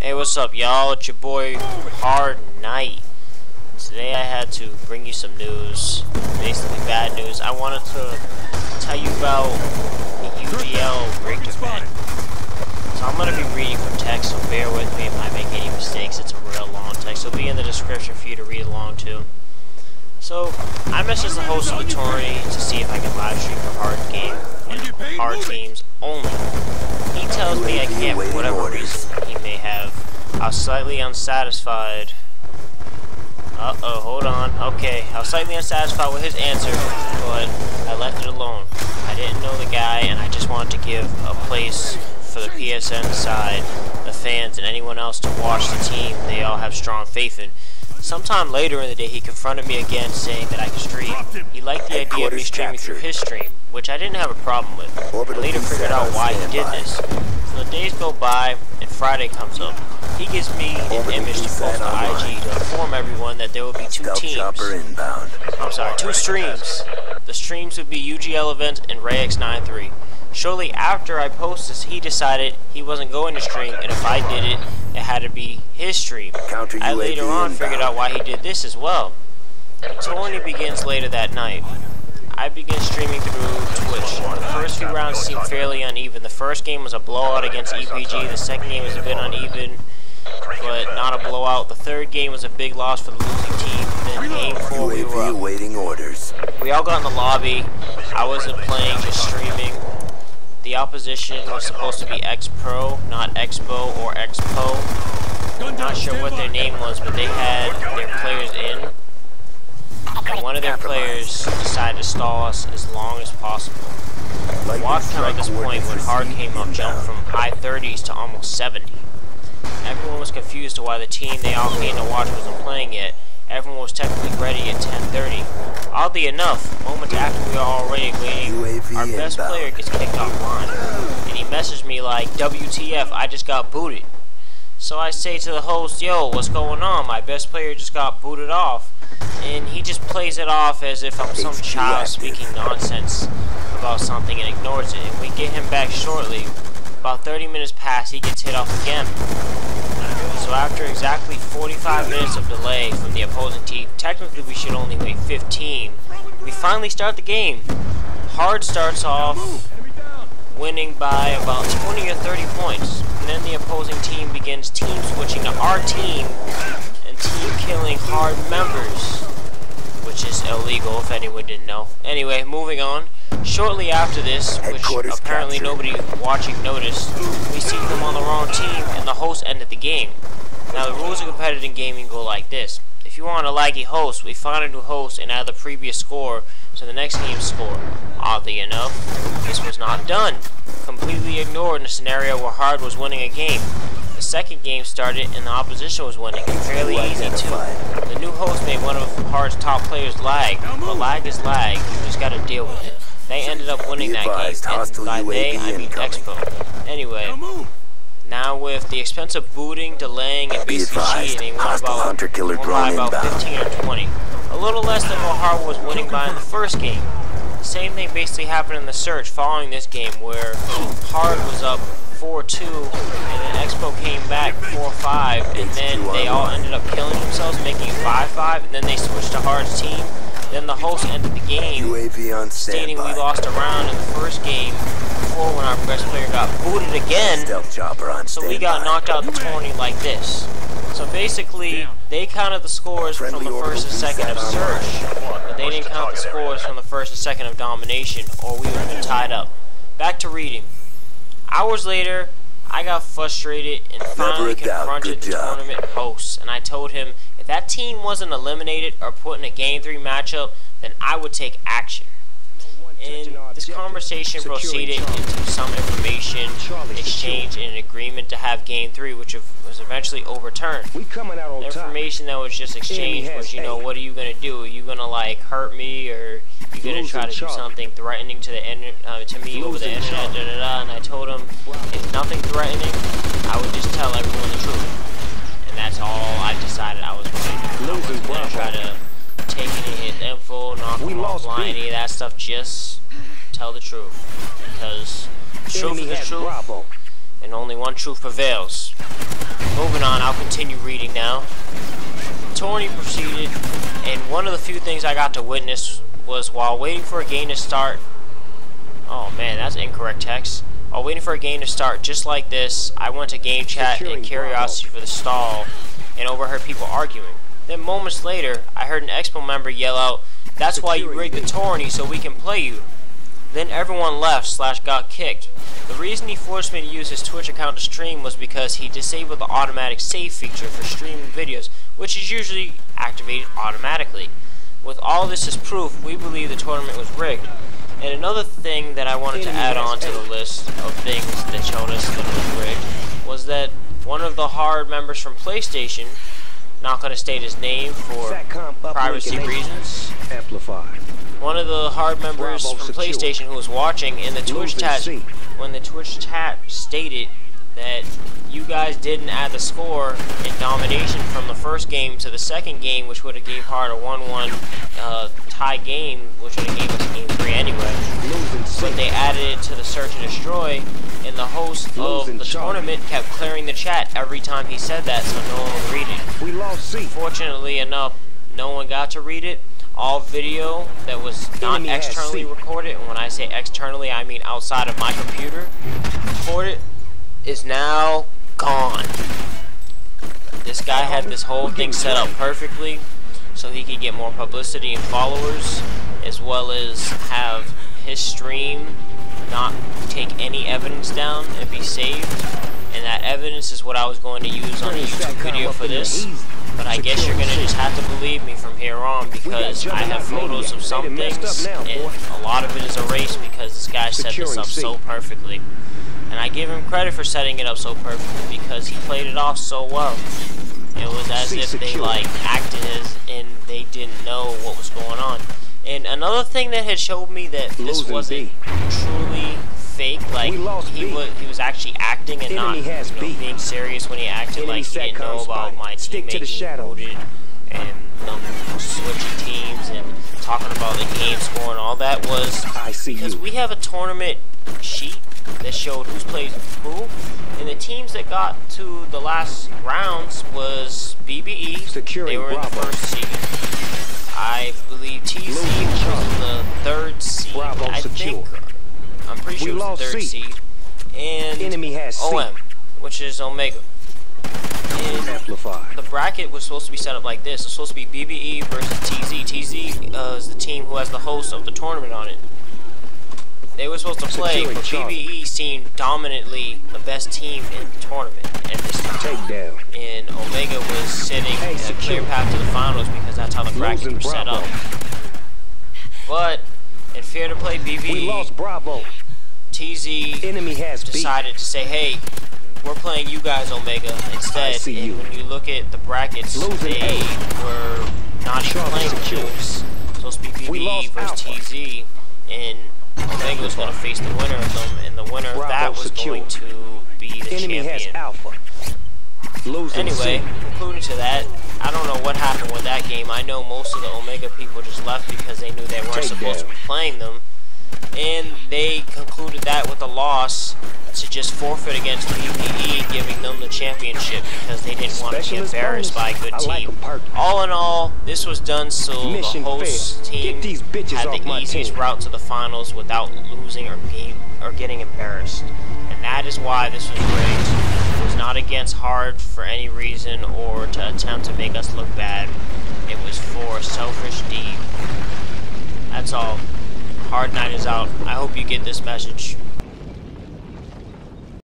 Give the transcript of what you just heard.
Hey, what's up, y'all? It's your boy Hard Knight. Today I had to bring you some news, basically bad news. I wanted to tell you about the UGL Rigged Event. So I'm going to be reading from text, so bear with me if I make any mistakes. It's a real long text. It'll be in the description for you to read along to. So, I messaged the host of the tourney to see if I can live stream for hard teams only. He tells me I can't for whatever reason he may have. I was slightly unsatisfied. Uh-oh, hold on. Okay, I was slightly unsatisfied with his answer, but I left it alone. I didn't know the guy, and I just wanted to give a place for the PSN side, the fans, and anyone else to watch the team they all have strong faith in. Sometime later in the day, he confronted me again, saying that I could stream. He liked the idea of me streaming through his stream, which I didn't have a problem with. I later figured out why he did this. So the days go by, and Friday comes up. He gives me an image to post to IG to inform everyone that there will be two streams. The streams would be UGLevents and RayX93. Shortly after I post this, he decided he wasn't going to stream, and if I did it, it had to be his stream. I later on figured out why he did this as well. The tourney begins later that night. I begin streaming through Twitch. The first few rounds seemed fairly uneven. The first game was a blowout against EPG. The second game was a bit uneven, but not a blowout. The third game was a big loss for the losing team. Then game 4 we were up. We all got in the lobby. I wasn't playing, just streaming. The opposition was supposed to be XPro, not Exbo or Expo. I'm not sure what their name was, but they had their players in. And one of their players decided to stall us as long as possible. The watch time at this point when hard came up jumped from high 30s to almost 70. Everyone was confused to why the team they all came to watch wasn't playing yet. Everyone was technically ready at 10:30. Oddly enough, moments after we were already waiting, our best player gets kicked offline. And he messaged me like, WTF, I just got booted. So I say to the host, yo, what's going on? My best player just got booted off. And he just plays it off as if I'm some child speaking nonsense about something and ignores it. And we get him back shortly. About 30 minutes pass, he gets hit off again. So after exactly 45 minutes of delay from the opposing team, technically we should only wait 15, we finally start the game. Hard starts off winning by about 20 or 30 points, and then the opposing team begins team switching to our team and team killing hard members, which is illegal if anyone didn't know. Anyway, moving on. Shortly after this, which apparently nobody watching noticed, we see them on the wrong team and the host ended the game. Now the rules of competitive gaming go like this. If you want a laggy host, we find a new host and add the previous score to the next game's score. Oddly enough, this was not done. Completely ignored in a scenario where hard was winning a game. The second game started and the opposition was winning. Fairly easy too. The new host made one of hard's top players lag. But lag is lag, you just gotta deal with it. They ended up winning that game, and by they, I mean Expo. Anyway, now with the expensive booting, delaying, and basically cheating, won by about 15 or 20. A little less than what hard was winning by in the first game. The same thing basically happened in the search following this game, where hard was up 4-2, and then Expo came back 4-5, and then they all ended up killing themselves, making it 5-5, and then they switched to hard's team. Then the host ended the game, stating we lost a round in the first game before when our best player got booted again, so we got knocked out the tourney like this. So basically, they counted the scores from the first and second of search, but they didn't count the scores from the first and second of domination, or we would have been tied up. Back to reading. Hours later, I got frustrated and finally confronted the tournament host, and I told him if that team wasn't eliminated or put in a Game 3 matchup, then I would take action. And this conversation proceeded into some information exchange and an agreement to have Game 3, which was eventually overturned. The information that was just exchanged was, you know, what are you going to do? Are you going to, like, hurt me, or are you going to try to do something threatening to the to me over the internet, and I told him, if nothing threatening, I would just tell everyone the truth. And that's all I decided I was going to do. I wasn't going to try to take any info, knock them offline, any of that stuff. Just tell the truth, because truth is the truth, and only one truth prevails. Moving on, I'll continue reading now. The tourney proceeded, and one of the few things I got to witness was while waiting for a game to start. Oh man, that's incorrect text. While waiting for a game to start, just like this, I went to game chat in curiosity for the stall and overheard people arguing. Then moments later, I heard an Expo member yell out, "That's why you rigged the tourney, so we can play you." Then everyone left / got kicked. The reason he forced me to use his Twitch account to stream was because he disabled the automatic save feature for streaming videos, which is usually activated automatically. With all this as proof, we believe the tournament was rigged. And another thing that I wanted to add on to the list of things that showed us that it was rigged was that one of the hard members from PlayStation, not going to state his name for privacy reasons, one of the hard members from PlayStation who was watching in the Twitch chat, when the Twitch chat stated that you guys didn't add the score in domination from the first game to the second game, which would have gave Hard a 1-1 tie game, which would have gave us game 3 anyway. But they added it to the search and destroy, and the host of the tournament kept clearing the chat every time he said that, so no one would read it. Fortunately enough, no one got to read it. All video that was not externally recorded, and when I say externally, I mean outside of my computer, recorded, is now gone. This guy had this whole thing set up perfectly so he could get more publicity and followers, as well as have his stream not take any evidence down and be saved. And that evidence is what I was going to use on a YouTube video for this. But I guess you're gonna just have to believe me from here on, because I have photos of some things and a lot of it is erased because this guy set this up so perfectly. And I give him credit for setting it up so perfectly because he played it off so well. It was as if they like acted as in they didn't know what was going on. And another thing that had showed me that this wasn't truly fake, like he was actually acting and not being serious when he acted, like he didn't know about my teammate being booted and switching teams and talking about the game score and all that, was because we have a tournament sheet that showed who's played who, and the teams that got to the last rounds was BBE, they were in the first seed. I believe TZ was in the third seed, I think. I'm pretty sure it was the third seed. And OM, which is Omega. And the bracket was supposed to be set up like this. It's supposed to be BBE versus TZ. TZ is the team who has the host of the tournament on it. They were supposed to play, but BBE seemed dominantly the best team in the tournament at this time. And Omega was sitting in a clear path to the finals because that's how the brackets were set up. But in fear to play BBE, TZ decided to say, "Hey, we're playing you guys, Omega, instead." And when you look at the brackets, they were not even playing the teams. Supposed to be BBE versus TZ, and Omega was going to face the winner of them, and the winner of that was going to be the champion. Anyway, concluding to that, I don't know what happened with that game. I know most of the Omega people just left because they knew they weren't supposed to be playing them. And they concluded that with a loss to just forfeit against BBE, giving them the championship because they didn't want to be embarrassed by a good team. All in all, this was done so the host team had the easiest route to the finals without losing or getting embarrassed. And that is why this was rigged. It was not against Hard for any reason or to attempt to make us look bad. It was for a selfish deed. That's all. Hard Night is out. I hope you get this message.